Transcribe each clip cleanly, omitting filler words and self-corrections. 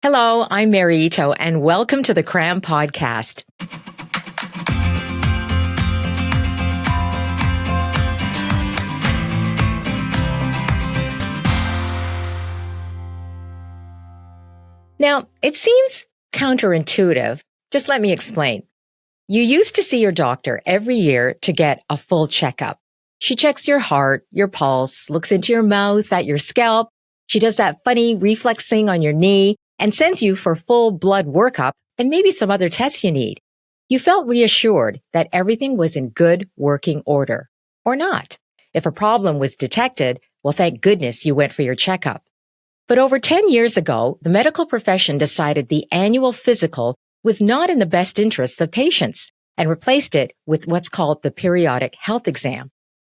Hello, I'm Mary Ito, and welcome to the Cram Podcast. Now, it seems counterintuitive. Just let me explain. You used to see your doctor every year to get a full checkup. She checks your heart, your pulse, looks into your mouth, at your scalp. She does that funny reflex thing on your knee and sends you for full blood workup and maybe some other tests you need. You felt reassured that everything was in good working order, or not. If a problem was detected, well, thank goodness you went for your checkup. But over 10 years ago, the medical profession decided the annual physical was not in the best interests of patients and replaced it with what's called the periodic health exam.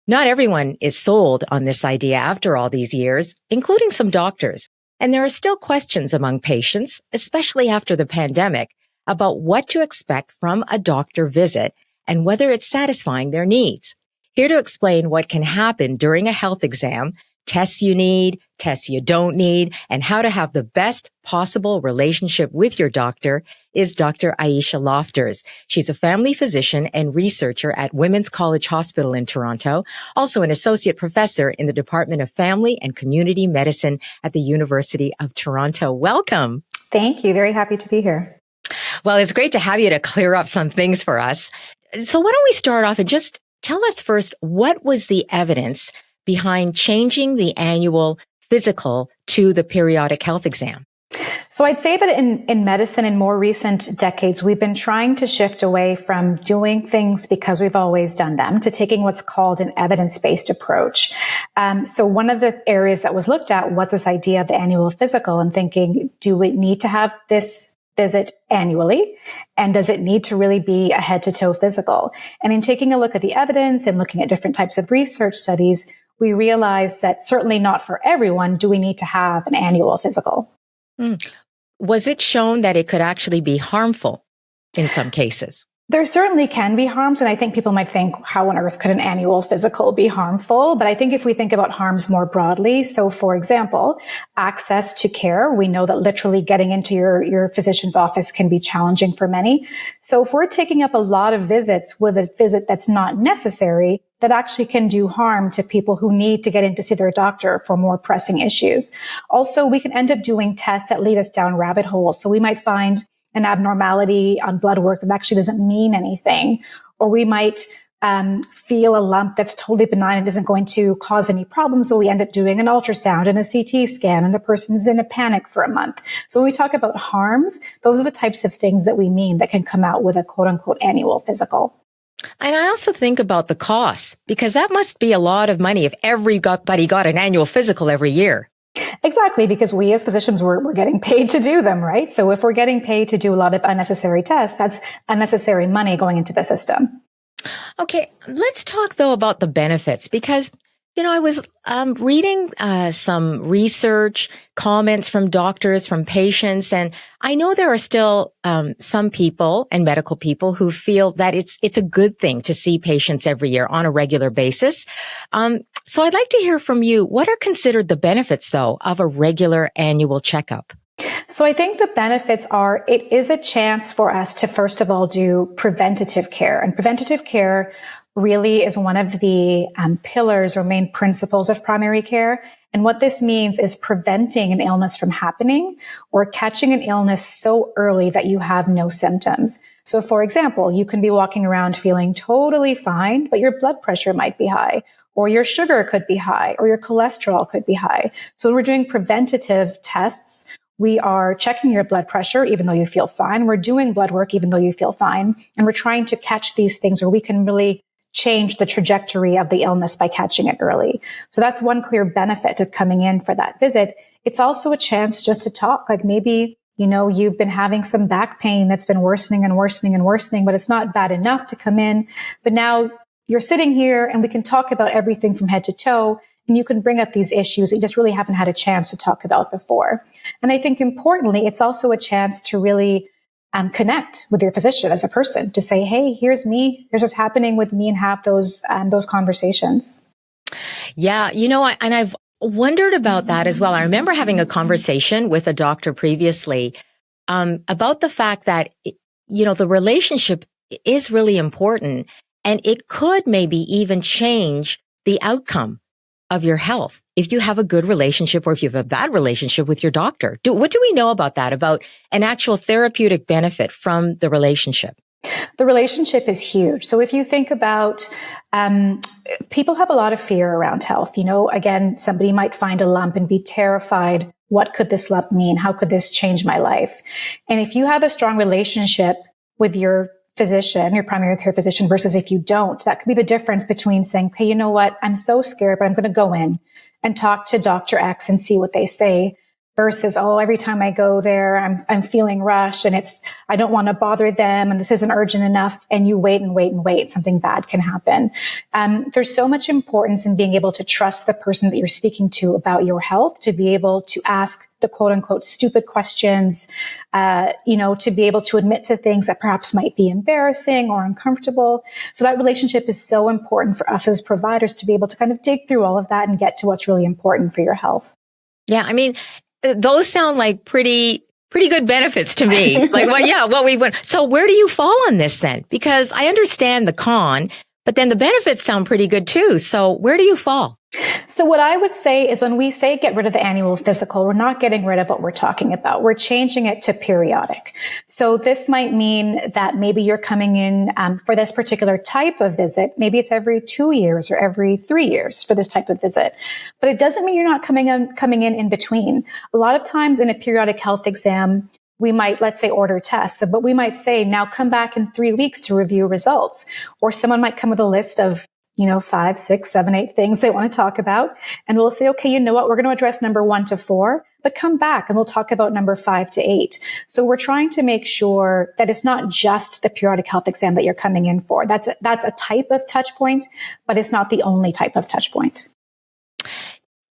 Not everyone is sold on this idea after all these years, including some doctors. And there are still questions among patients, especially after the pandemic, about what to expect from a doctor visit and whether it's satisfying their needs. Here to explain what can happen during a health exam, tests you need, tests you don't need, and how to have the best possible relationship with your doctor is Dr. Aisha Lofters. She's a family physician and researcher at Women's College Hospital in Toronto, also an associate professor in the Department of Family and Community Medicine at the University of Toronto. Welcome. Thank you. Very happy to be here. Well, it's great to have you to clear up some things for us. So why don't we start off and just tell us first, what was the evidence behind changing the annual physical to the periodic health exam? So I'd say that in medicine in more recent decades, we've been trying to shift away from doing things because we've always done them to taking what's called an evidence-based approach. So one of the areas that was looked at was this idea of the annual physical and thinking, do we need to have this visit annually? And does it need to really be a head-to-toe physical? And in taking a look at the evidence and looking at different types of research studies, we realized that certainly not for everyone do we need to have an annual physical. Was it shown that it could actually be harmful in some cases? There certainly can be harms, and I think people might think, how on earth could an annual physical be harmful? But I think if we think about harms more broadly, so for example, access to care, we know that literally getting into your physician's office can be challenging for many. So if we're taking up a lot of visits with a visit that's not necessary, that actually can do harm to people who need to get in to see their doctor for more pressing issues. Also, we can end up doing tests that lead us down rabbit holes. So we might find an abnormality on blood work that actually doesn't mean anything. Or we might feel a lump that's totally benign and isn't going to cause any problems. So we end up doing an ultrasound and a CT scan and the person's in a panic for a month. So when we talk about harms, those are the types of things that we mean that can come out with a quote unquote annual physical. And I also think about the costs, because that must be a lot of money if everybody got an annual physical every year. Exactly, because we as physicians, we're getting paid to do them, right? So if we're getting paid to do a lot of unnecessary tests, that's unnecessary money going into the system. Okay, let's talk though about the benefits, because I was reading some research, comments from doctors, from patients, and I know there are still some people and medical people who feel that it's a good thing to see patients every year on a regular basis. So I'd like to hear from you. What are considered the benefits, though, of a regular annual checkup? So I think the benefits are, it is a chance for us to, first of all, do preventative care. And preventative care really is one of the pillars or main principles of primary care. And what this means is preventing an illness from happening or catching an illness so early that you have no symptoms. So for example, you can be walking around feeling totally fine, but your blood pressure might be high, or your sugar could be high, or your cholesterol could be high. So when we're doing preventative tests, we are checking your blood pressure, even though you feel fine. We're doing blood work, even though you feel fine. And we're trying to catch these things where we can really change the trajectory of the illness by catching it early. So that's one clear benefit of coming in for that visit. It's also a chance just to talk. Like maybe, you've been having some back pain that's been worsening and worsening and worsening, but it's not bad enough to come in. But now you're sitting here and we can talk about everything from head to toe. And you can bring up these issues that you just really haven't had a chance to talk about before. And I think importantly, it's also a chance to really connect with your physician as a person, to say, hey, here's me, here's what's happening with me, and have those conversations. Yeah, and wondered about that as well. I remember having a conversation with a doctor previously about the fact that, the relationship is really important and it could maybe even change the outcome of your health if you have a good relationship or if you have a bad relationship with your doctor. What do we know about that, about an actual therapeutic benefit from the relationship? The relationship is huge. So if you think about, people have a lot of fear around health. Again, somebody might find a lump and be terrified. What could this lump mean? How could this change my life? And if you have a strong relationship with your physician, your primary care physician, versus if you don't, that could be the difference between saying, okay, you know what? I'm so scared, but I'm going to go in and talk to Dr. X and see what they say, versus, every time I go there, I'm feeling rushed and I don't want to bother them and this isn't urgent enough. And you wait and wait and wait. Something bad can happen. There's so much importance in being able to trust the person that you're speaking to about your health, to be able to ask the quote unquote stupid questions, to be able to admit to things that perhaps might be embarrassing or uncomfortable. So that relationship is so important for us as providers to be able to kind of dig through all of that and get to what's really important for your health. Yeah. I mean, those sound like pretty good benefits to me. What we went. So where do you fall on this then? Because I understand the con, but then the benefits sound pretty good too. So where do you fall? So what I would say is when we say get rid of the annual physical, we're not getting rid of what we're talking about. We're changing it to periodic. So this might mean that maybe you're coming in for this particular type of visit. Maybe it's every 2 years or every 3 years for this type of visit. But it doesn't mean you're not coming in between. A lot of times in a periodic health exam, we might, let's say, order tests, but we might say, now come back in 3 weeks to review results. Or someone might come with a list of 5, 6, 7, 8 things they want to talk about. And we'll say, okay, you know what? We're going to address number 1 to 4, but come back and we'll talk about number 5 to 8. So we're trying to make sure that it's not just the periodic health exam that you're coming in for. That's a type of touch point, but it's not the only type of touch point.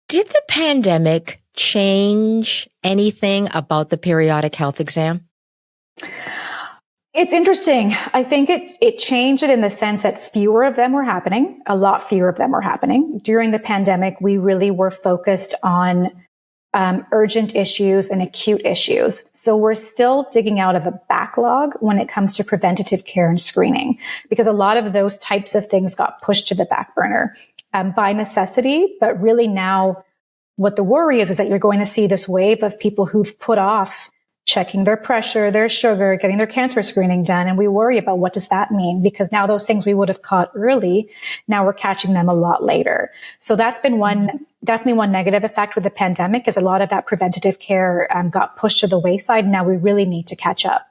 Did the pandemic change anything about the periodic health exam? It's interesting. I think it changed it in the sense that fewer of them were happening. A lot fewer of them were happening. During the pandemic, we really were focused on urgent issues and acute issues. So we're still digging out of a backlog when it comes to preventative care and screening, because a lot of those types of things got pushed to the back burner by necessity. But really now what the worry is that you're going to see this wave of people who've put off checking their pressure, their sugar, getting their cancer screening done. And we worry about what does that mean? Because now those things we would have caught early, now we're catching them a lot later. So that's been definitely one negative effect with the pandemic, is a lot of that preventative care got pushed to the wayside. Now we really need to catch up.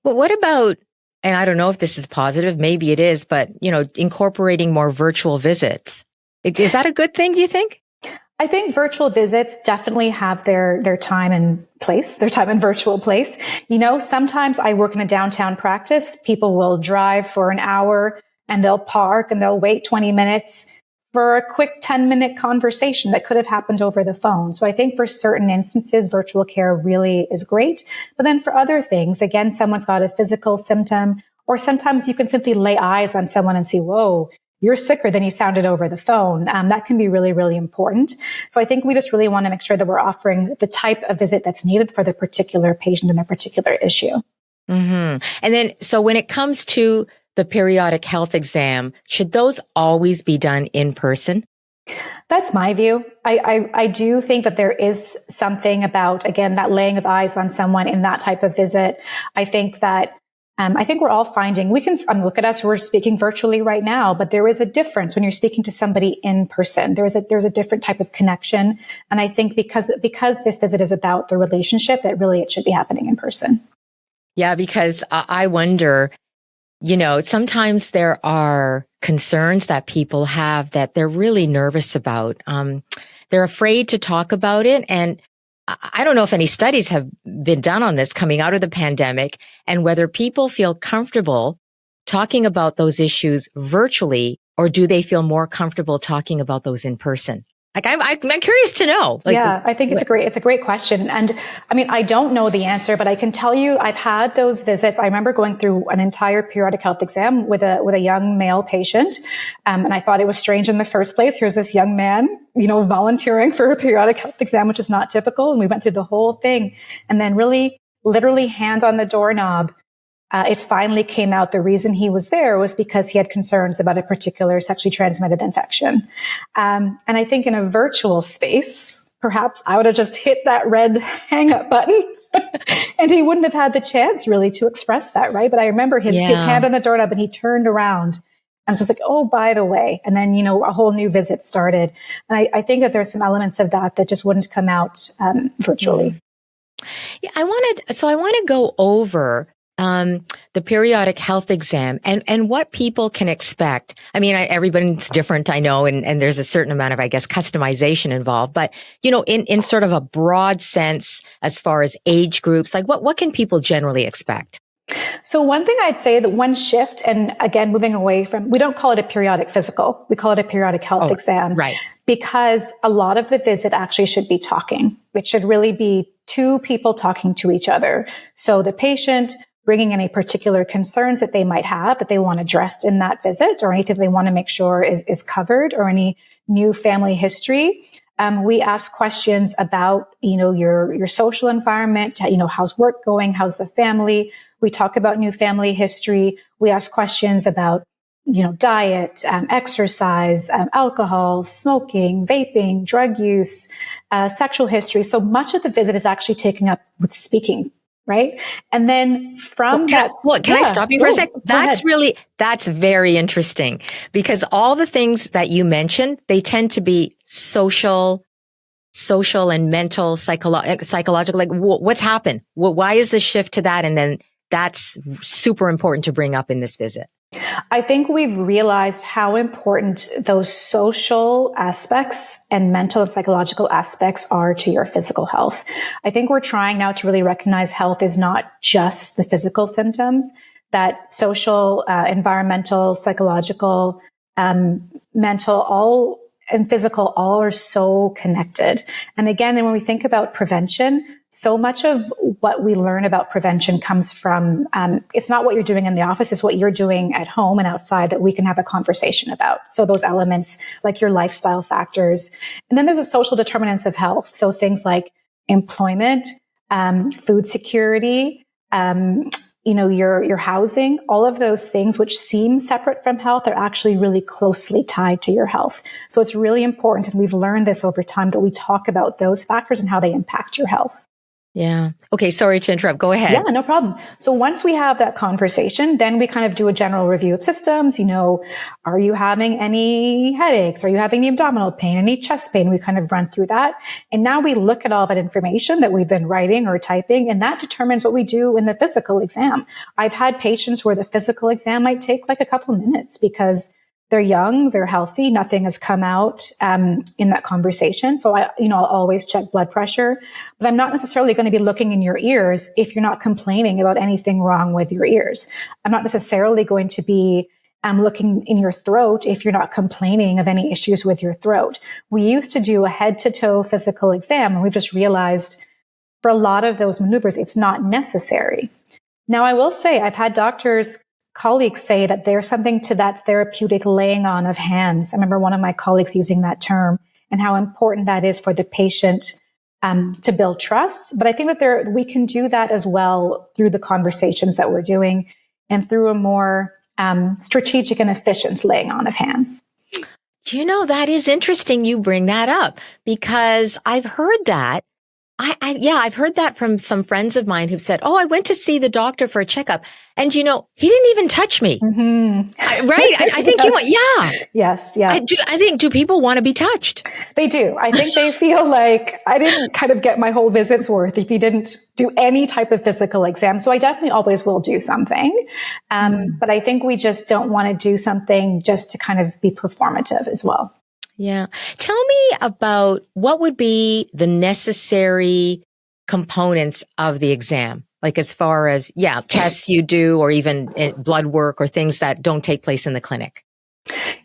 Well, what about, and I don't know if this is positive, maybe it is, but incorporating more virtual visits. Is that a good thing, do you think? I think virtual visits definitely have their time and place, their time and virtual place. Sometimes I work in a downtown practice. People will drive for an hour and they'll park and they'll wait 20 minutes for a quick 10-minute conversation that could have happened over the phone. So I think for certain instances, virtual care really is great. But then for other things, again, someone's got a physical symptom, or sometimes you can simply lay eyes on someone and see, whoa, you're sicker than you sounded over the phone. That can be really, really important. So I think we just really want to make sure that we're offering the type of visit that's needed for the particular patient and their particular issue. Mm-hmm. And then, so when it comes to the periodic health exam, should those always be done in person? That's my view. I do think that there is something about, again, that laying of eyes on someone in that type of visit. I think we're all finding, we can look at us, we're speaking virtually right now, but there is a difference when you're speaking to somebody in person. There's a different type of connection. And I think because this visit is about the relationship, that really it should be happening in person. Yeah, because I wonder, sometimes there are concerns that people have that they're really nervous about. They're afraid to talk about it. And I don't know if any studies have been done on this coming out of the pandemic, and whether people feel comfortable talking about those issues virtually, or do they feel more comfortable talking about those in person? Like, I'm curious to know. Like, yeah, I think it's a great question. And I mean, I don't know the answer, but I can tell you I've had those visits. I remember going through an entire periodic health exam with a young male patient. And I thought it was strange in the first place. Here's this young man, volunteering for a periodic health exam, which is not typical. And we went through the whole thing, and then really literally hand on the doorknob. It finally came out the reason he was there was because he had concerns about a particular sexually transmitted infection. And I think in a virtual space, perhaps I would have just hit that red hang up button and he wouldn't have had the chance really to express that, right? But I remember his hand on the doorknob, and he turned around and I was just like, oh, by the way. And then, a whole new visit started. And I think that there's some elements of that just wouldn't come out virtually. Yeah, I want to go over the periodic health exam and what people can expect. I mean, everybody's different, I know, and there's a certain amount of, I guess, customization involved. But, in sort of a broad sense, as far as age groups, like what can people generally expect? So one thing I'd say, that one shift, and again, moving away from, we don't call it a periodic physical, we call it a periodic health exam. Right. Because a lot of the visit actually should be talking. It should really be two people talking to each other. So the patient bringing any particular concerns that they might have that they want addressed in that visit, or anything they want to make sure is covered, or any new family history. We ask questions about, your social environment, how's work going? How's the family? We talk about new family history. We ask questions about, diet, exercise, alcohol, smoking, vaping, drug use, sexual history. So much of the visit is actually taken up with speaking. Right. And then from can I stop you for a sec? That's very interesting, because all the things that you mentioned, they tend to be social and mental, psychological, like what's happened? Why is the shift to that? And then that's super important to bring up in this visit. I think we've realized how important those social aspects and mental and psychological aspects are to your physical health. I think we're trying now to really recognize health is not just the physical symptoms, that social, environmental, psychological, mental, all and physical, all are so connected. And again, when we think about prevention, so much of what we learn about prevention comes from, it's not what you're doing in the office, it's what you're doing at home and outside that we can have a conversation about. So those elements, like your lifestyle factors. And then there's the social determinants of health. So things like employment, food security, your housing, all of those things which seem separate from health are actually really closely tied to your health. So it's really important, and we've learned this over time, that we talk about those factors and how they impact your health. Yeah. Okay. Sorry to interrupt. Go ahead. Yeah, no problem. So once we have that conversation, then we kind of do a general review of systems. Are you having any headaches? Are you having any abdominal pain, any chest pain? We kind of run through that. And now we look at all that information that we've been writing or typing, and that determines what we do in the physical exam. I've had patients where the physical exam might take like a couple of minutes because they're young, they're healthy, nothing has come out in that conversation. So I'll always check blood pressure, but I'm not necessarily going to be looking in your ears if you're not complaining about anything wrong with your ears. I'm not necessarily going to be looking in your throat if you're not complaining of any issues with your throat. We used to do a head to toe physical exam, and we've just realized for a lot of those maneuvers, it's not necessary. Now, I will say I've had colleagues say that there's something to that therapeutic laying on of hands. I remember one of my colleagues using that term, and how important that is for the patient to build trust. But I think that we can do that as well through the conversations that we're doing and through a more strategic and efficient laying on of hands. That is interesting you bring that up, because I've heard that. I've heard that from some friends of mine who've said, "Oh, I went to see the doctor for a checkup, and he didn't even touch me." Mm-hmm. Right? I think yes. I think, do people want to be touched? They do. I think they feel like I didn't kind of get my whole visit's worth if you didn't do any type of physical exam. So I definitely always will do something, but I think we just don't want to do something just to kind of be performative as well. Yeah. Tell me about what would be the necessary components of the exam, like as far as, tests you do, or even blood work or things that don't take place in the clinic.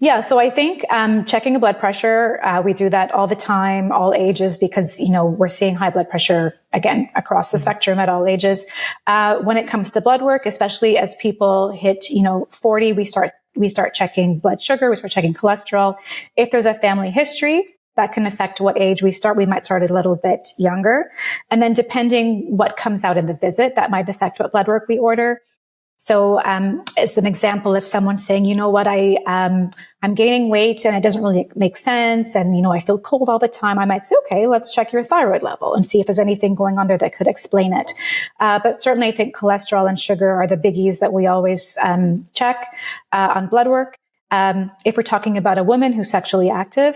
Yeah, so I think checking a blood pressure, we do that all the time, all ages, because we're seeing high blood pressure again across the spectrum at all ages. When it comes to blood work, especially as people hit 40, we start checking blood sugar, we start checking cholesterol. If there's a family history, that can affect what age we start. We might start a little bit younger, and then depending what comes out in the visit, that might affect what blood work we order. So, as an example, if someone's saying, you know what, I'm gaining weight and it doesn't really make sense. And, I feel cold all the time. I might say, okay, let's check your thyroid level and see if there's anything going on there that could explain it. But certainly I think cholesterol and sugar are the biggies that we always, check, on blood work. If we're talking about a woman who's sexually active,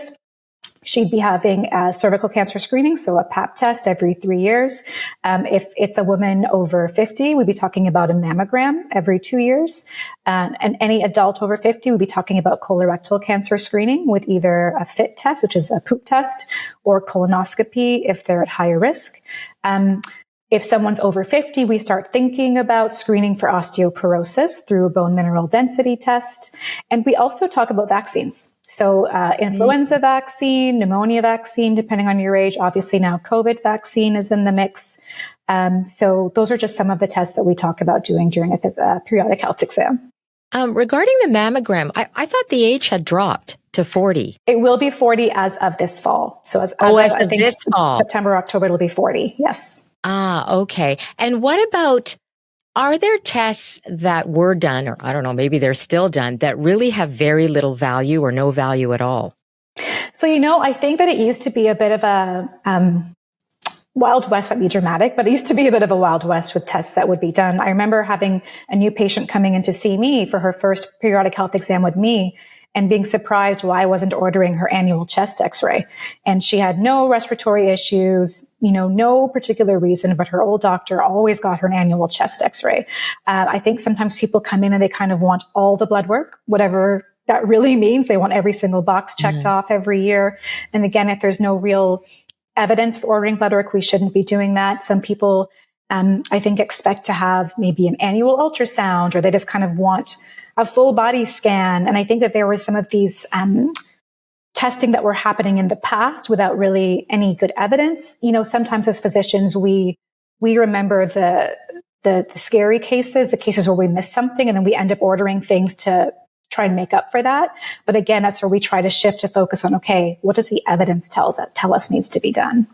she'd be having a cervical cancer screening, so a pap test every 3 years. If it's a woman over 50, we'd be talking about a mammogram every 2 years. And any adult over 50, we'd be talking about colorectal cancer screening with either a FIT test, which is a poop test, or colonoscopy if they're at higher risk. If someone's over 50, we start thinking about screening for osteoporosis through a bone mineral density test. And we also talk about vaccines. So influenza vaccine, pneumonia vaccine, depending on your age. Obviously now COVID vaccine is in the mix. So those are just some of the tests that we talk about doing during a periodic health exam. Regarding the mammogram, I thought the age had dropped to 40. It will be 40 as of this fall. So as of this fall. September, October, it'll be 40. Yes. Okay. And what about, are there tests that were done, or I don't know, maybe they're still done, that really have very little value or no value at all? So, I think that it used to be a bit of a Wild West, might be dramatic, but it used to be a bit of a Wild West with tests that would be done. I remember having a new patient coming in to see me for her first periodic health exam with me, and being surprised why I wasn't ordering her annual chest x-ray. And she had no respiratory issues, no particular reason, but her old doctor always got her an annual chest x-ray. I think sometimes people come in and they kind of want all the blood work, whatever that really means. They want every single box checked off every year. And again, if there's no real evidence for ordering blood work, we shouldn't be doing that. Some people, I think, expect to have maybe an annual ultrasound, or they just kind of want a full body scan. And I think that there was some of these testing that were happening in the past without really any good evidence. Sometimes as physicians, we remember the scary cases, the cases where we missed something, and then we end up ordering things to try and make up for that. But again, that's where we try to shift to focus on, okay, what does the evidence tell us needs to be done?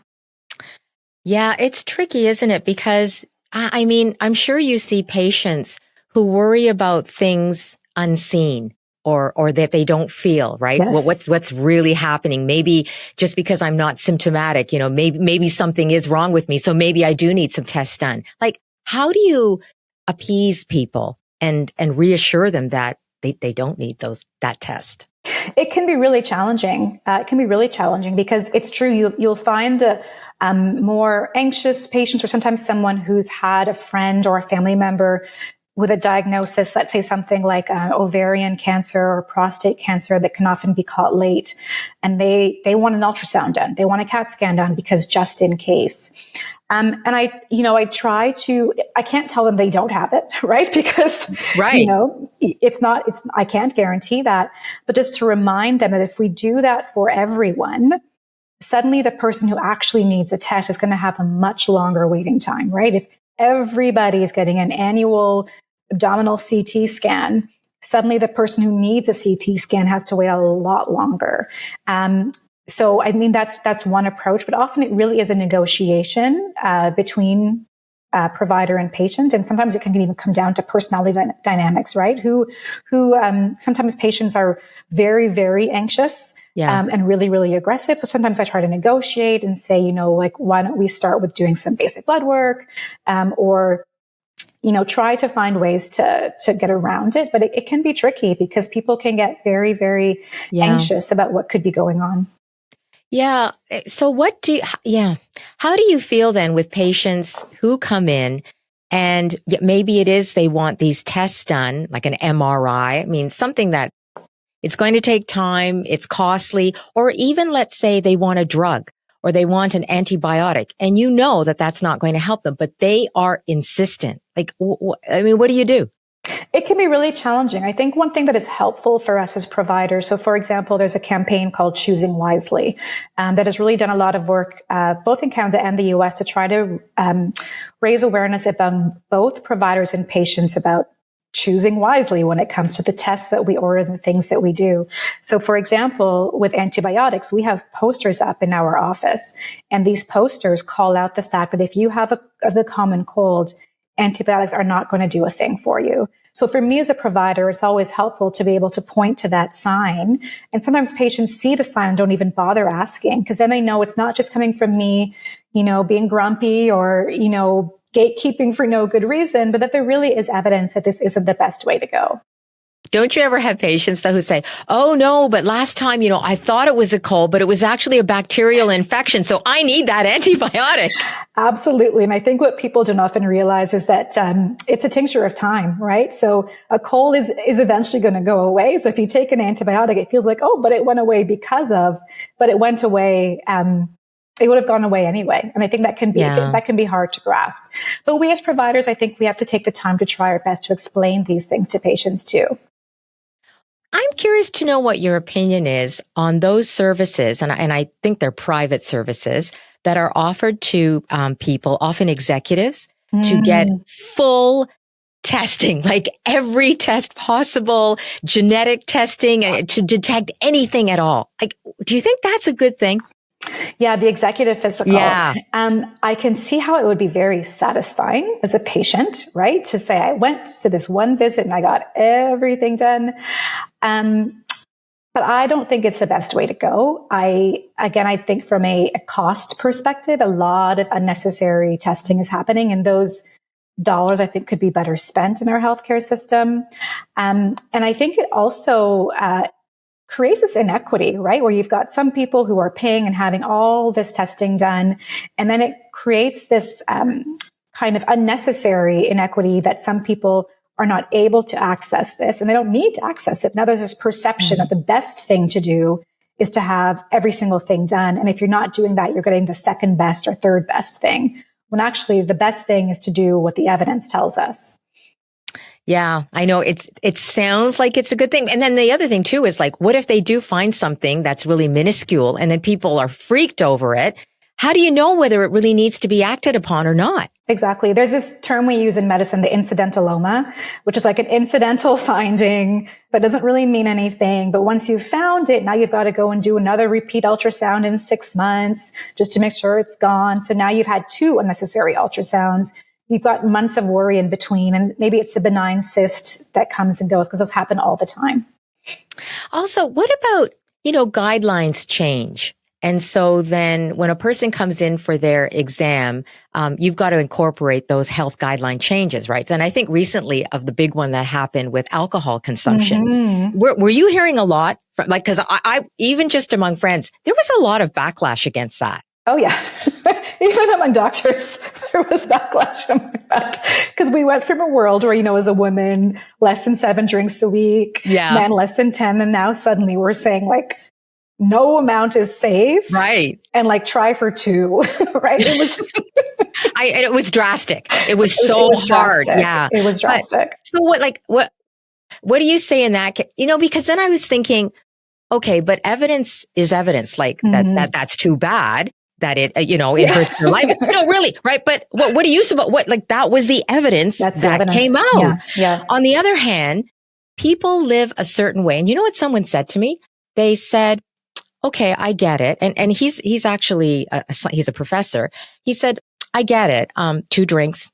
Yeah, it's tricky, isn't it? Because I mean, I'm sure you see patients who worry about things unseen or that they don't feel, right? Yes. Well, what's really happening? Maybe just because I'm not symptomatic, maybe something is wrong with me. So maybe I do need some tests done. Like, how do you appease people and reassure them that they don't need that test? It can be really challenging. It can be really challenging because it's true. You'll find the more anxious patients, or sometimes someone who's had a friend or a family member with a diagnosis, let's say something like ovarian cancer or prostate cancer that can often be caught late, and they want an ultrasound done, they want a CAT scan done because just in case. And I can't tell them they don't have it, right? Because, right. I can't guarantee that, but just to remind them that if we do that for everyone, suddenly the person who actually needs a test is going to have a much longer waiting time, right? If everybody's getting an annual abdominal CT scan, suddenly the person who needs a CT scan has to wait a lot longer. So, I mean, that's one approach, but often it really is a negotiation between provider and patient, and sometimes it can even come down to personality dynamics, right? Who sometimes patients are very, very anxious, and really, really aggressive. So sometimes I try to negotiate and say, why don't we start with doing some basic blood work, or try to find ways to get around it. But it can be tricky because people can get very, very anxious about what could be going on. Yeah. So how do you feel then with patients who come in and maybe it is they want these tests done, like an MRI? I mean, something that it's going to take time, it's costly, or even let's say they want a drug or they want an antibiotic, and that that's not going to help them, but they are insistent. Like, I mean, what do you do? It can be really challenging. I think one thing that is helpful for us as providers. So for example, there's a campaign called Choosing Wisely that has really done a lot of work, both in Canada and the US, to try to raise awareness among both providers and patients about choosing wisely when it comes to the tests that we order and the things that we do. So for example, with antibiotics, we have posters up in our office, and these posters call out the fact that if you have the common cold, antibiotics are not going to do a thing for you. So for me as a provider, it's always helpful to be able to point to that sign. And sometimes patients see the sign and don't even bother asking, because then they know it's not just coming from me, being grumpy or, gatekeeping for no good reason, but that there really is evidence that this isn't the best way to go. Don't you ever have patients though who say, oh no, but last time, I thought it was a cold, but it was actually a bacterial infection. So I need that antibiotic. Absolutely. And I think what people don't often realize is that it's a tincture of time, right? So a cold is eventually going to go away. So if you take an antibiotic, it feels like, oh, but it went away but it went away. It would have gone away anyway. And I think that can be hard to grasp. But we as providers, I think we have to take the time to try our best to explain these things to patients too. I'm curious to know what your opinion is on those services, and I think they're private services that are offered to people, often executives, to get full testing, like every test possible, genetic testing to detect anything at all. Like, do you think that's a good thing? Yeah, the executive physical. Yeah. I can see how it would be very satisfying as a patient, right? To say I went to this one visit and I got everything done. But I don't think it's the best way to go. I think from a cost perspective, a lot of unnecessary testing is happening, and those dollars I think could be better spent in our healthcare system. And I think it also, creates this inequity, right? Where you've got some people who are paying and having all this testing done. And then it creates this kind of unnecessary inequity that some people are not able to access this and they don't need to access it. Now there's this perception that the best thing to do is to have every single thing done. And if you're not doing that, you're getting the second best or third best thing. When actually the best thing is to do what the evidence tells us. Yeah, I know it sounds like it's a good thing. And then the other thing too is like, what if they do find something that's really minuscule and then people are freaked over it? How do you know whether it really needs to be acted upon or not? Exactly. There's this term we use in medicine, the incidentaloma, which is like an incidental finding that doesn't really mean anything. But once you've found it, now you've got to go and do another repeat ultrasound in 6 months just to make sure it's gone. So now you've had 2 unnecessary ultrasounds. You've got months of worry in between, and maybe it's a benign cyst that comes and goes because those happen all the time. Also, what about, guidelines change? And so then when a person comes in for their exam, you've got to incorporate those health guideline changes, right? And I think recently of the big one that happened with alcohol consumption, were you hearing a lot? Because I even just among friends, there was a lot of backlash against that. Oh, yeah. Even among doctors, there was backlash among that. Because we went from a world where, as a woman, less than 7 drinks a week, men less than 10. And now suddenly we're saying no amount is safe. Right. And try for 2, right? It was, it was drastic. It was so hard. Drastic. Yeah. It was drastic. So what do you say in that? Because then I was thinking, okay, but evidence is evidence. That's too bad. That it, it hurts your life. No, really, right? But what do you suppose? That was the evidence came out. Yeah. On the other hand, people live a certain way. And you know what someone said to me? They said, okay, I get it. And he's actually, he's a professor. He said, I get it. 2 drinks,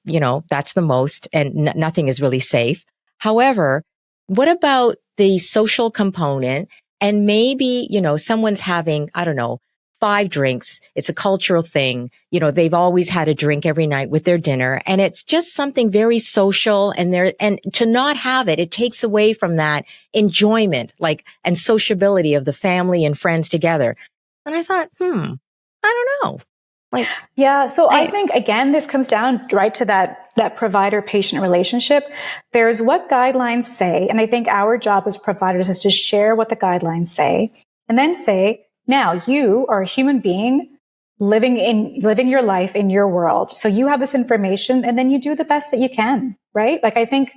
that's the most and nothing is really safe. However, what about the social component? And maybe, someone's having, I don't know, 5 drinks. It's a cultural thing. They've always had a drink every night with their dinner, and it's just something very social. And to not have it, it takes away from that enjoyment, and sociability of the family and friends together. And I thought, I don't know. So I think again, this comes down right to that provider-patient relationship. There's what guidelines say, and I think our job as providers is to share what the guidelines say, and then say, now, you are a human being. living your life in your world. So you have this information and then you do the best that you can, right? Like, I think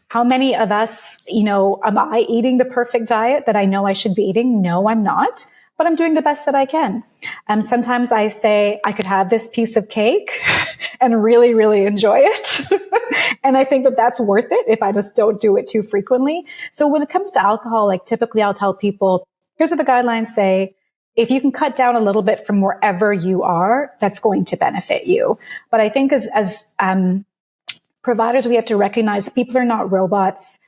how many of us, am I eating the perfect diet that I know I should be eating? No, I'm not, but I'm doing the best that I can. Sometimes I say I could have this piece of cake and really, really enjoy it. And I think that that's worth it if I just don't do it too frequently. So when it comes to alcohol, like typically I'll tell people, here's what the guidelines say. If you can cut down a little bit from wherever you are, that's going to benefit you. But I think as providers, we have to recognize that people are not robots.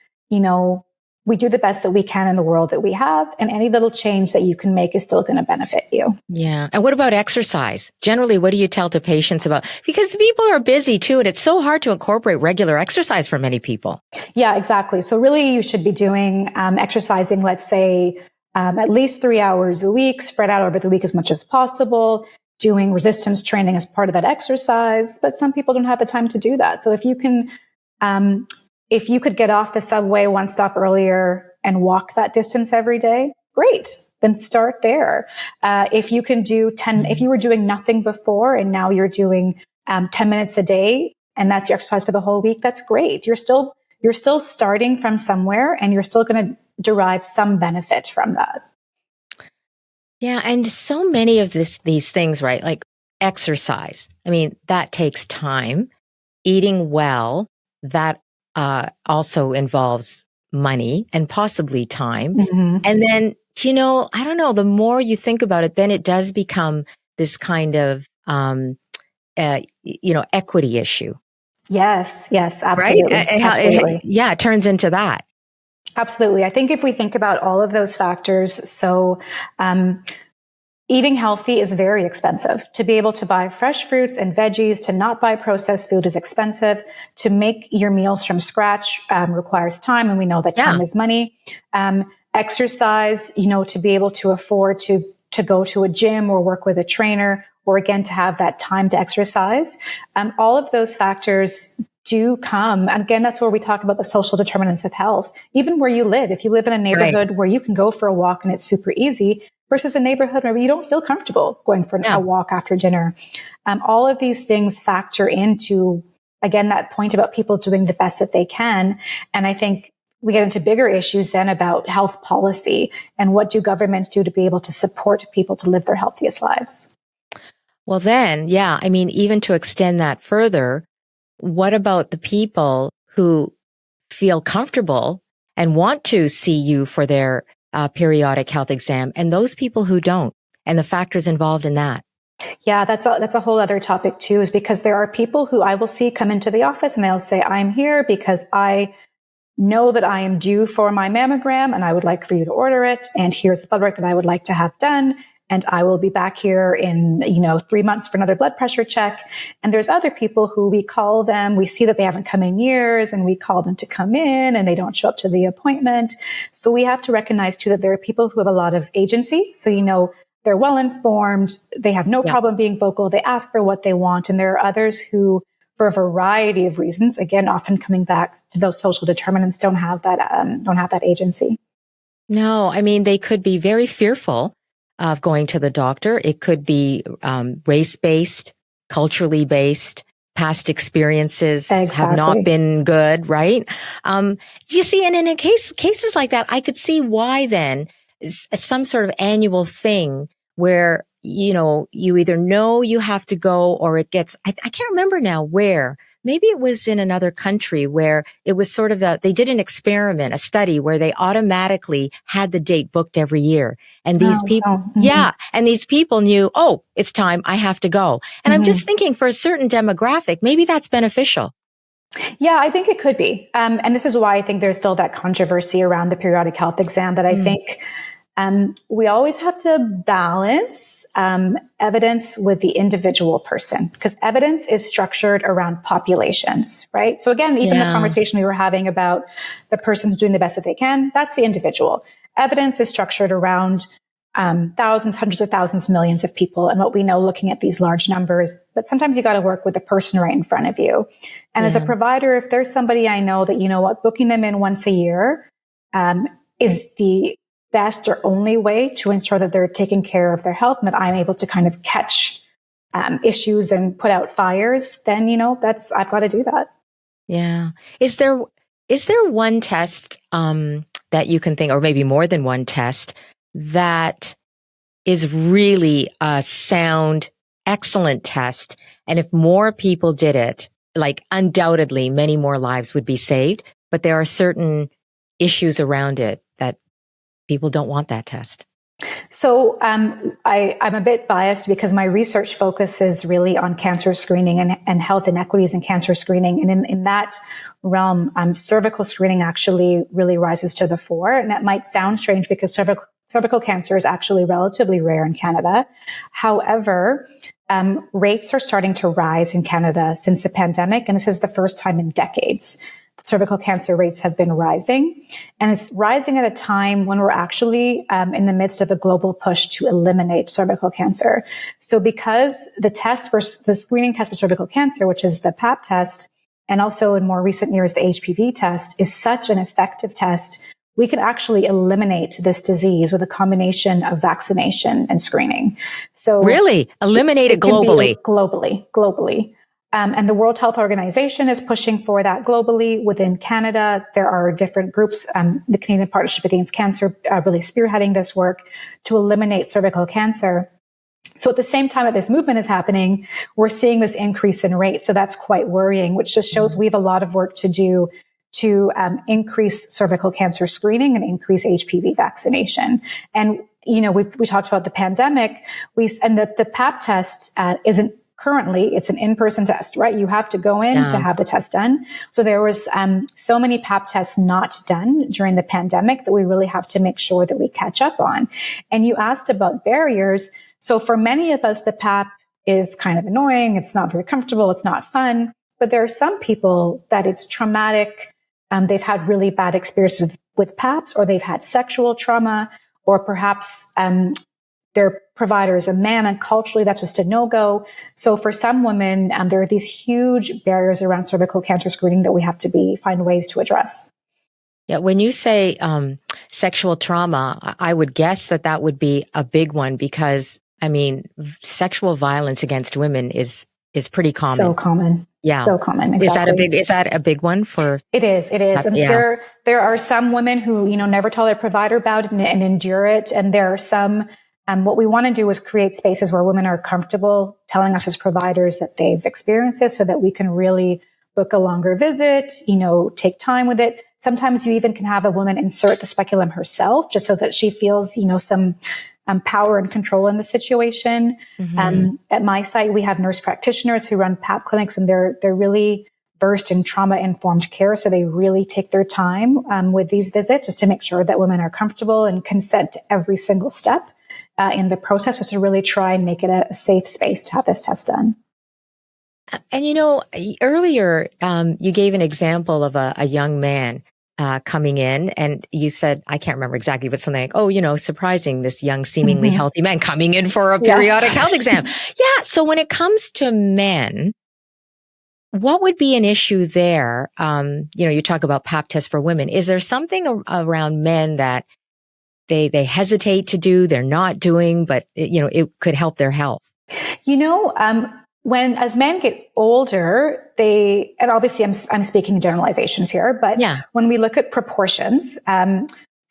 We do the best that we can in the world that we have, and any little change that you can make is still going to benefit you. Yeah. And what about exercise? Generally, what do you tell to patients about? Because people are busy too, and it's so hard to incorporate regular exercise for many people. Yeah, exactly. So really you should be doing exercising, let's say, at least 3 hours a week, spread out over the week as much as possible, doing resistance training as part of that exercise. But some people don't have the time to do that. So if you could get off the subway one stop earlier and walk that distance every day, great. Then start there. If you can do if you were doing nothing before and now you're doing 10 minutes a day and that's your exercise for the whole week, that's great. You're still starting from somewhere and you're still going to derive some benefit from that. Yeah. And so many of these things, right? Like exercise. I mean, that takes time. Eating well, that also involves money and possibly time. Mm-hmm. And then, I don't know, the more you think about it, then it does become this kind of, equity issue. Yes, absolutely. Right? Absolutely. It turns into that. Absolutely. I think if we think about all of those factors, so eating healthy is very expensive. To be able to buy fresh fruits and veggies, to not buy processed food is expensive. To make your meals from scratch requires time, and we know that time is money. Exercise, to be able to afford to go to a gym or work with a trainer, or again, to have that time to exercise. All of those factors do come. And again, that's where we talk about the social determinants of health. Even where you live, if you live in a neighborhood where you can go for a walk and it's super easy versus a neighborhood where you don't feel comfortable going for a walk after dinner. All of these things factor into, again, that point about people doing the best that they can. And I think we get into bigger issues then about health policy and what do governments do to be able to support people to live their healthiest lives. Well, then, even to extend that further, what about the people who feel comfortable and want to see you for their periodic health exam, and those people who don't, and the factors involved in that? Yeah, that's a whole other topic too, is because there are people who I will see come into the office and they'll say, I'm here because I know that I am due for my mammogram and I would like for you to order it. And here's the blood work that I would like to have done. And I will be back here in, 3 months for another blood pressure check. And there's other people who we call them, we see that they haven't come in years and we call them to come in and they don't show up to the appointment. So we have to recognize too that there are people who have a lot of agency. So, they're well informed. They have no problem being vocal. They ask for what they want. And there are others who, for a variety of reasons, again, often coming back to those social determinants, don't have that agency. No, they could be very fearful of going to the doctor. It could be race-based, culturally based. Past experiences have not been good, right? You see, and in cases like that, I could see why then some sort of annual thing where, you either know you have to go or it gets, I can't remember now where. Maybe it was in another country where it was sort of they did an experiment, a study where they automatically had the date booked every year. And these people, and these people knew, it's time, I have to go. And I'm just thinking for a certain demographic, maybe that's beneficial. Yeah, I think it could be. And this is why I think there's still that controversy around the periodic health exam that I think we always have to balance evidence with the individual person, because evidence is structured around populations, right? So again, even the conversation we were having about the person who's doing the best that they can, that's the individual. Evidence is structured around thousands, hundreds of thousands, millions of people, and what we know looking at these large numbers. But sometimes you got to work with the person right in front of you. And as a provider, if there's somebody I know that, booking them in once a year is the best or only way to ensure that they're taking care of their health and that I'm able to kind of catch issues and put out fires, then, I've got to do that. Yeah. Is there one test that you can think, or maybe more than one test, that is really a sound, excellent test? And if more people did it, like undoubtedly many more lives would be saved, but there are certain issues around it that people don't want that test. So I'm a bit biased because my research focuses really on cancer screening and health inequities in cancer screening. And in that realm, cervical screening actually really rises to the fore. And that might sound strange because cervical cancer is actually relatively rare in Canada. However, rates are starting to rise in Canada since the pandemic, and this is the first time in decades cervical cancer rates have been rising. And it's rising at a time when we're actually in the midst of a global push to eliminate cervical cancer. So because the screening test for cervical cancer, which is the PAP test, and also in more recent years, the HPV test, is such an effective test, we can actually eliminate this disease with a combination of vaccination and screening. So really eliminate it globally. Globally. And the World Health Organization is pushing for that globally. Within Canada, there are different groups, the Canadian Partnership Against Cancer, really spearheading this work to eliminate cervical cancer. So at the same time that this movement is happening, we're seeing this increase in rate. So that's quite worrying, which just shows we have a lot of work to do to increase cervical cancer screening and increase HPV vaccination. And, we talked about the pandemic. The PAP test it's an in-person test, right? You have to go in to have the test done. So there was so many PAP tests not done during the pandemic that we really have to make sure that we catch up on. And you asked about barriers. So for many of us, the PAP is kind of annoying. It's not very comfortable. It's not fun. But there are some people that it's traumatic. They've had really bad experiences with PAPs, or they've had sexual trauma, or perhaps their provider is a man, and culturally that's just a no-go. So for some women, there are these huge barriers around cervical cancer screening that we have to find ways to address. Yeah, when you say sexual trauma, I would guess that would be a big one because, sexual violence against women is pretty common. So common. Yeah. So common. Exactly. Is that a big one for? It is. And there are some women who, never tell their provider about it and endure it. And there are some, what we want to do is create spaces where women are comfortable telling us as providers that they've experienced this so that we can really book a longer visit, take time with it. Sometimes you even can have a woman insert the speculum herself just so that she feels, some power and control in the situation. Mm-hmm. At my site, we have nurse practitioners who run PAP clinics, and they're really versed in trauma-informed care. So they really take their time with these visits just to make sure that women are comfortable and consent to every single step in the process, just to really try and make it a safe space to have this test done. And earlier you gave an example of a young man coming in, and you said, I can't remember exactly, but something like, surprising, this young, seemingly mm-hmm. healthy man coming in for a periodic health exam. Yeah. So when it comes to men, what would be an issue there? You talk about PAP tests for women. Is there something around men that they hesitate to do, they're not doing, but it could help their health? When as men get older, and obviously I'm speaking generalizations here, but when we look at proportions,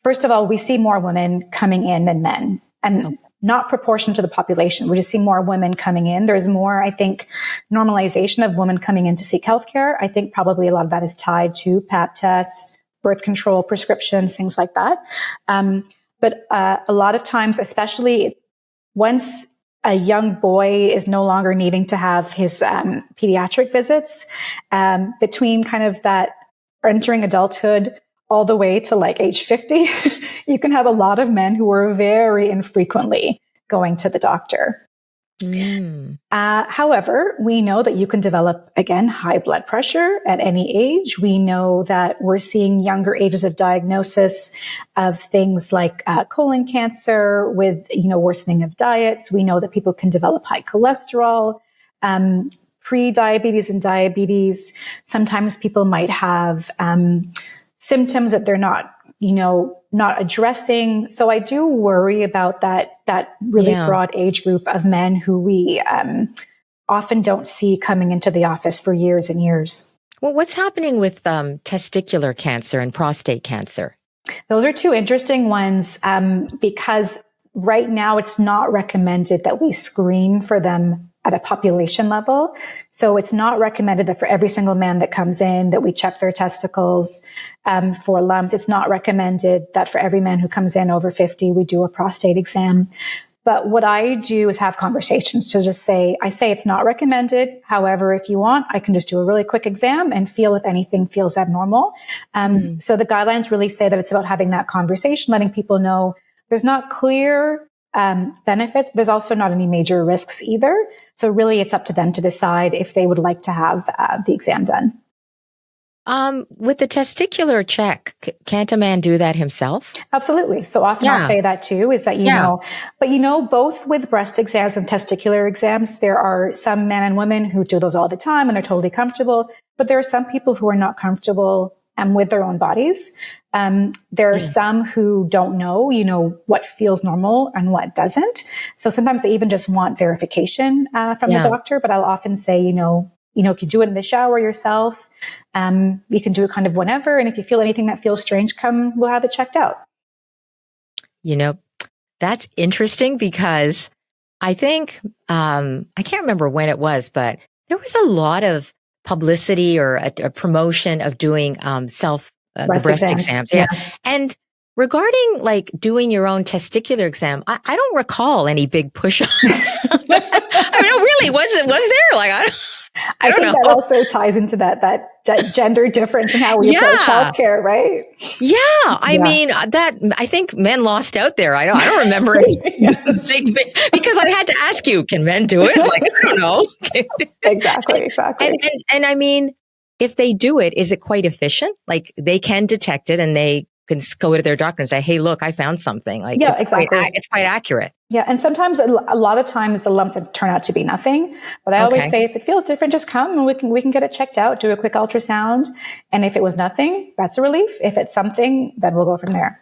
first of all, we see more women coming in than men, and not proportion to the population. We just see more women coming in. There's more, I think, normalization of women coming in to seek healthcare. I think probably a lot of that is tied to PAP tests, birth control prescriptions, things like that. But a lot of times, especially once a young boy is no longer needing to have his pediatric visits, between kind of that entering adulthood all the way to like age 50, you can have a lot of men who are very infrequently going to the doctor. However, we know that you can develop, again, high blood pressure at any age. We know that we're seeing younger ages of diagnosis of things like colon cancer with, worsening of diets. We know that people can develop high cholesterol, pre-diabetes and diabetes. Sometimes people might have symptoms that they're not addressing. So I do worry about that really broad age group of men who we often don't see coming into the office for years and years. Well, what's happening with testicular cancer and prostate cancer? Those are two interesting ones because right now it's not recommended that we screen for them at a population level. So it's not recommended that for every single man that comes in that we check their testicles for lumps. It's not recommended that for every man who comes in over 50, we do a prostate exam. But what I do is have conversations to just say, I say it's not recommended. However, if you want, I can just do a really quick exam and feel if anything feels abnormal. So the guidelines really say that it's about having that conversation, letting people know there's not clear benefits. There's also not any major risks either. So really it's up to them to decide if they would like to have the exam done. With the testicular check, can't a man do that himself? Absolutely. So often I'll say that too, is that, but both with breast exams and testicular exams, there are some men and women who do those all the time and they're totally comfortable, but there are some people who are not comfortable with their own bodies. There are some who don't know, what feels normal and what doesn't. So sometimes they even just want verification, from the doctor, but I'll often say, you can do it in the shower yourself. You can do it kind of whenever. And if you feel anything that feels strange, we'll have it checked out. That's interesting because I think, I can't remember when it was, but there was a lot of publicity or a promotion of doing, the breast exams. Yeah. And regarding like doing your own testicular exam, I don't recall any big push on. I mean, really, was there? Like, I don't know. That also ties into that gender difference in how we approach healthcare, right? Yeah. I mean, I think men lost out there. I don't remember anything because I had to ask you, can men do it? Like, I don't know. Exactly. And I mean, if they do it, is it quite efficient? Like they can detect it and they can go to their doctor and say, hey, look, I found something. Like, it's quite accurate. Yeah. And sometimes a lot of times the lumps turn out to be nothing, but I always say if it feels different, just come and we can get it checked out, do a quick ultrasound. And if it was nothing, that's a relief. If it's something, then we'll go from there.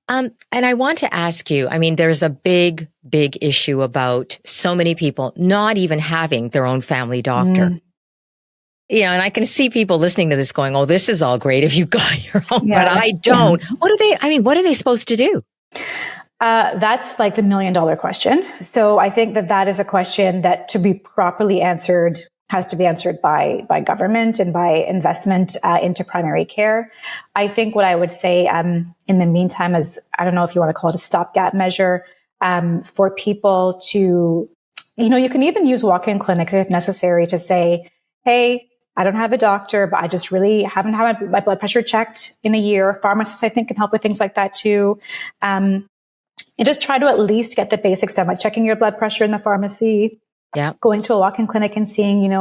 And I want to ask you, I mean, there's a big issue about so many people not even having their own family doctor. And I can see people listening to this going, oh, this is all great if you got your own, but I don't. What are they supposed to do? That's like the $1 million question. So I think that is a question that to be properly answered has to be answered by government and by investment into primary care. I think what I would say in the meantime is, I don't know if you want to call it a stopgap measure for people to, you can even use walk-in clinics if necessary to say, hey, I don't have a doctor, but I just really haven't had my blood pressure checked in a year. Pharmacists, I think, can help with things like that too. And just try to at least get the basics done, like checking your blood pressure in the pharmacy, going to a walk-in clinic and seeing,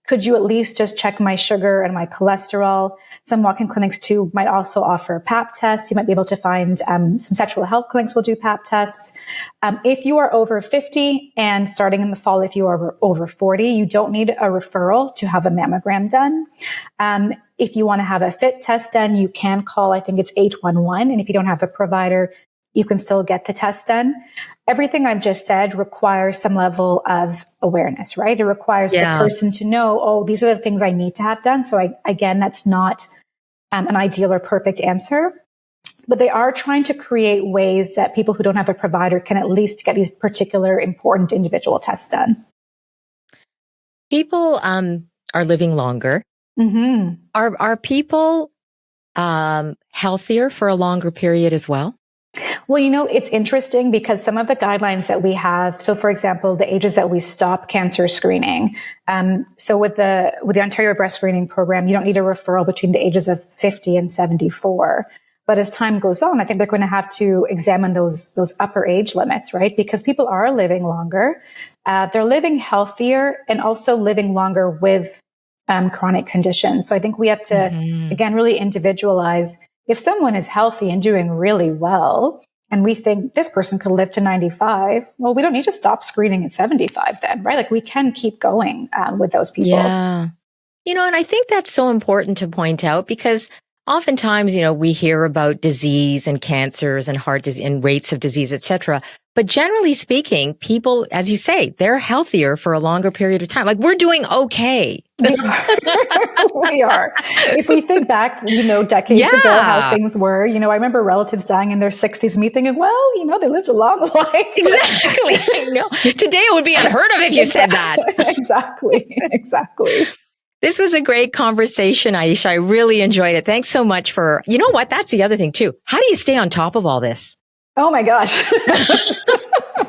could you at least just check my sugar and my cholesterol? Some walk-in clinics too might also offer pap tests. You might be able to find some sexual health clinics will do pap tests. If you are over 50 and starting in the fall, if you are over 40, you don't need a referral to have a mammogram done. If you want to have a FIT test done, you can call, I think it's 811. And if you don't have a provider, you can still get the test done. Everything I've just said requires some level of awareness, right? It requires the person to know, oh, these are the things I need to have done. So again, that's not an ideal or perfect answer, but they are trying to create ways that people who don't have a provider can at least get these particular important individual tests done. People are living longer. Mm-hmm. Are people healthier for a longer period as well? Well, it's interesting because some of the guidelines that we have, so for example, the ages that we stop cancer screening. So with the Ontario Breast Screening Program, you don't need a referral between the ages of 50 and 74. But as time goes on, I think they're going to have to examine those upper age limits, right? Because people are living longer. They're living healthier and also living longer with chronic conditions. So I think we have to, again, really individualize. If someone is healthy and doing really well, and we think this person could live to 95, well, we don't need to stop screening at 75 then, right? Like we can keep going with those people. Yeah. And I think that's so important to point out because oftentimes, we hear about disease and cancers and heart disease and rates of disease, et cetera. But generally speaking, people, as you say, they're healthier for a longer period of time. Like we're doing okay. We are. We are. If we think back, decades ago, how things were, I remember relatives dying in their 60s, me thinking, well, they lived a long life. Exactly. I know. Today it would be unheard of if you said that. Exactly. This was a great conversation, Aisha. I really enjoyed it. Thanks so much for, you know what? That's the other thing too. How do you stay on top of all this? Oh my gosh.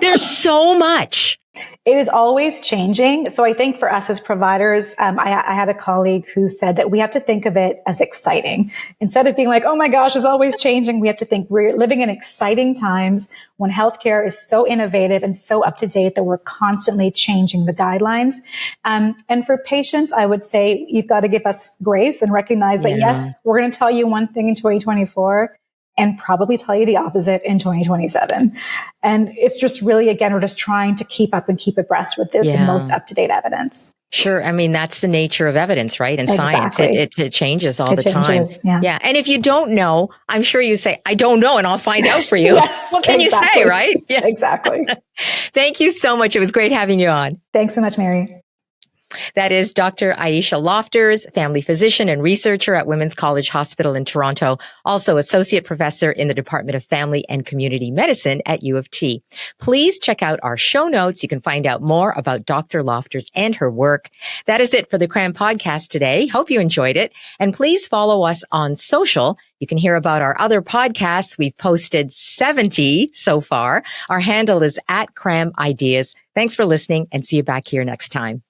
There's so much. It is always changing. So I think for us as providers, I had a colleague who said that we have to think of it as exciting. Instead of being like, oh my gosh, it's always changing. We have to think we're living in exciting times when healthcare is so innovative and so up to date that we're constantly changing the guidelines. And for patients, I would say you've got to give us grace and recognize that, yes, we're going to tell you one thing in 2024. And probably tell you the opposite in 2027. And it's just really, again, we're just trying to keep up and keep abreast with the most up-to-date evidence. Sure. I mean, that's the nature of evidence, right? And science, it changes all the time. Yeah. And if you don't know, I'm sure you say, I don't know, and I'll find out for you. Yes, what can you say, right? Yeah, exactly. Thank you so much. It was great having you on. Thanks so much, Mary. That is Dr. Aisha Lofters, family physician and researcher at Women's College Hospital in Toronto, also associate professor in the Department of Family and Community Medicine at U of T. Please check out our show notes. You can find out more about Dr. Lofters and her work. That is it for the Cram podcast today. Hope you enjoyed it. And please follow us on social. You can hear about our other podcasts. We've posted 70 so far. Our handle is @CramIdeas. Thanks for listening and see you back here next time.